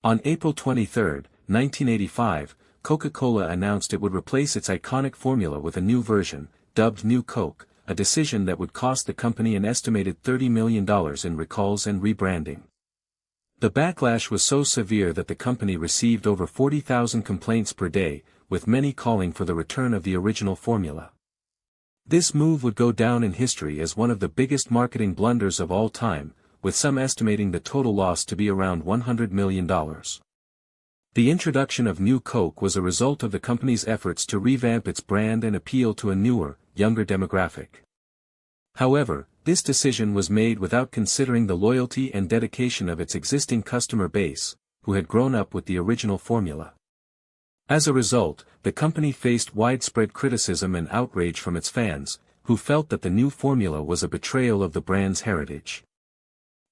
On April 23, 1985, Coca-Cola announced it would replace its iconic formula with a new version, dubbed New Coke, a decision that would cost the company an estimated $30 million in recalls and rebranding. The backlash was so severe that the company received over 40,000 complaints per day, with many calling for the return of the original formula. This move would go down in history as one of the biggest marketing blunders of all time, with some estimating the total loss to be around $100 million. The introduction of New Coke was a result of the company's efforts to revamp its brand and appeal to a newer, younger demographic. However, this decision was made without considering the loyalty and dedication of its existing customer base, who had grown up with the original formula. As a result, the company faced widespread criticism and outrage from its fans, who felt that the new formula was a betrayal of the brand's heritage.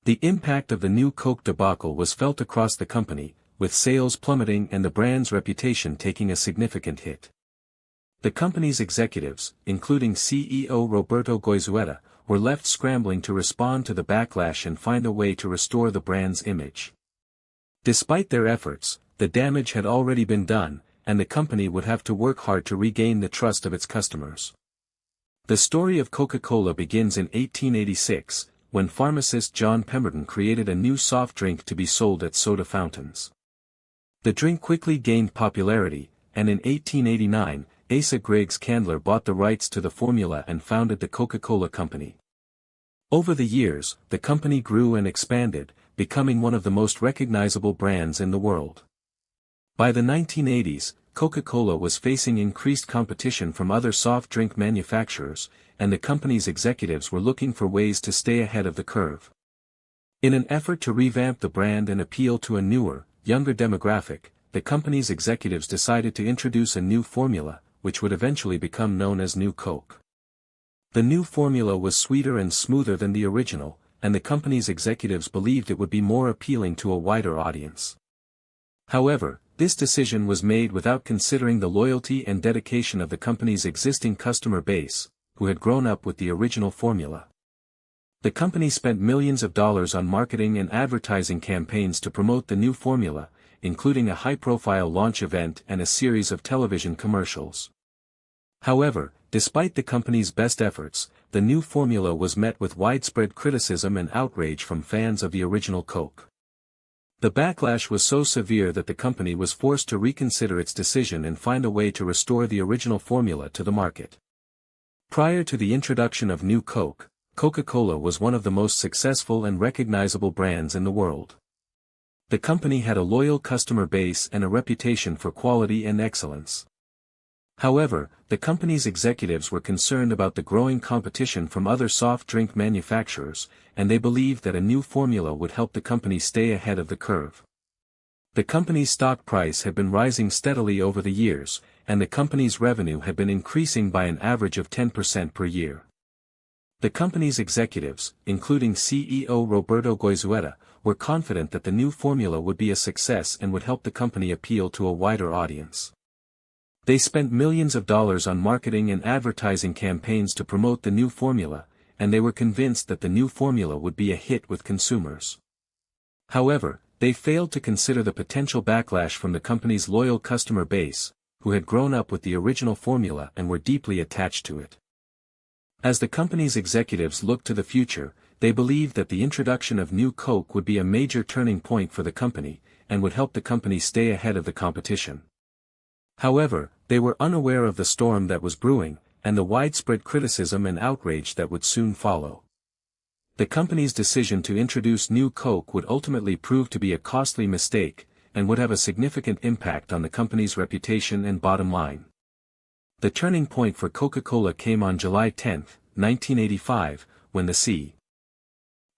The impact of the New Coke debacle was felt across the company, with sales plummeting and the brand's reputation taking a significant hit. The company's executives, including CEO Roberto Goizueta, were left scrambling to respond to the backlash and find a way to restore the brand's image. Despite their efforts, the damage had already been done, and the company would have to work hard to regain the trust of its customers. The story of Coca-Cola begins in 1886, when pharmacist John Pemberton created a new soft drink to be sold at soda fountains. The drink quickly gained popularity, and in 1889, Asa Griggs Candler bought the rights to the formula and founded the Coca-Cola Company. Over the years, the company grew and expanded, becoming one of the most recognizable brands in the world. By the 1980s, Coca-Cola was facing increased competition from other soft drink manufacturers, and the company's executives were looking for ways to stay ahead of the curve. In an effort to revamp the brand and appeal to a newer, younger demographic, the company's executives decided to introduce a new formula, which would eventually become known as New Coke. The new formula was sweeter and smoother than the original, and the company's executives believed it would be more appealing to a wider audience. However, this decision was made without considering the loyalty and dedication of the company's existing customer base, who had grown up with the original formula. The company spent millions of dollars on marketing and advertising campaigns to promote the new formula, including a high-profile launch event and a series of television commercials. However, despite the company's best efforts, the new formula was met with widespread criticism and outrage from fans of the original Coke. The backlash was so severe that the company was forced to reconsider its decision and find a way to restore the original formula to the market. Prior to the introduction of New Coke, Coca-Cola was one of the most successful and recognizable brands in the world. The company had a loyal customer base and a reputation for quality and excellence. However, the company's executives were concerned about the growing competition from other soft drink manufacturers, and they believed that a new formula would help the company stay ahead of the curve. The company's stock price had been rising steadily over the years, and the company's revenue had been increasing by an average of 10% per year. The company's executives, including CEO Roberto Goizueta, were confident that the new formula would be a success and would help the company appeal to a wider audience. They spent millions of dollars on marketing and advertising campaigns to promote the new formula, and they were convinced that the new formula would be a hit with consumers. However, they failed to consider the potential backlash from the company's loyal customer base, who had grown up with the original formula and were deeply attached to it. As the company's executives looked to the future, they believed that the introduction of New Coke would be a major turning point for the company, and would help the company stay ahead of the competition. However, they were unaware of the storm that was brewing, and the widespread criticism and outrage that would soon follow. The company's decision to introduce New Coke would ultimately prove to be a costly mistake, and would have a significant impact on the company's reputation and bottom line. The turning point for Coca-Cola came on July 10, 1985, when the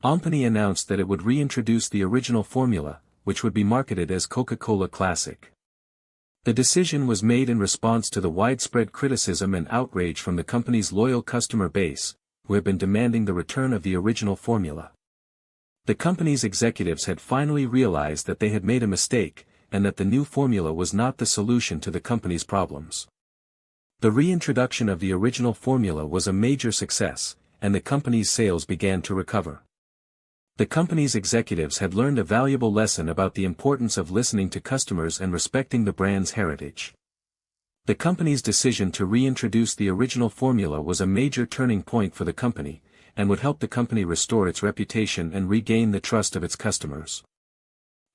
company announced that it would reintroduce the original formula, which would be marketed as Coca-Cola Classic. The decision was made in response to the widespread criticism and outrage from the company's loyal customer base, who had been demanding the return of the original formula. The company's executives had finally realized that they had made a mistake, and that the new formula was not the solution to the company's problems. The reintroduction of the original formula was a major success, and the company's sales began to recover. The company's executives had learned a valuable lesson about the importance of listening to customers and respecting the brand's heritage. The company's decision to reintroduce the original formula was a major turning point for the company, and would help the company restore its reputation and regain the trust of its customers.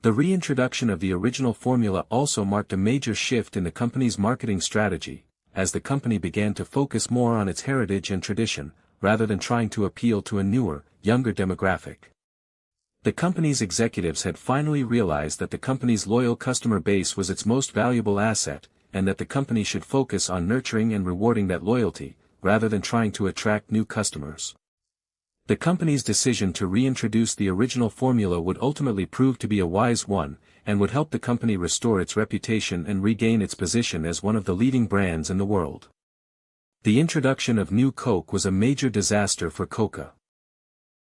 The reintroduction of the original formula also marked a major shift in the company's marketing strategy, as the company began to focus more on its heritage and tradition, rather than trying to appeal to a newer, younger demographic. The company's executives had finally realized that the company's loyal customer base was its most valuable asset, and that the company should focus on nurturing and rewarding that loyalty, rather than trying to attract new customers. The company's decision to reintroduce the original formula would ultimately prove to be a wise one, and would help the company restore its reputation and regain its position as one of the leading brands in the world. The introduction of new Coke was a major disaster for Coca.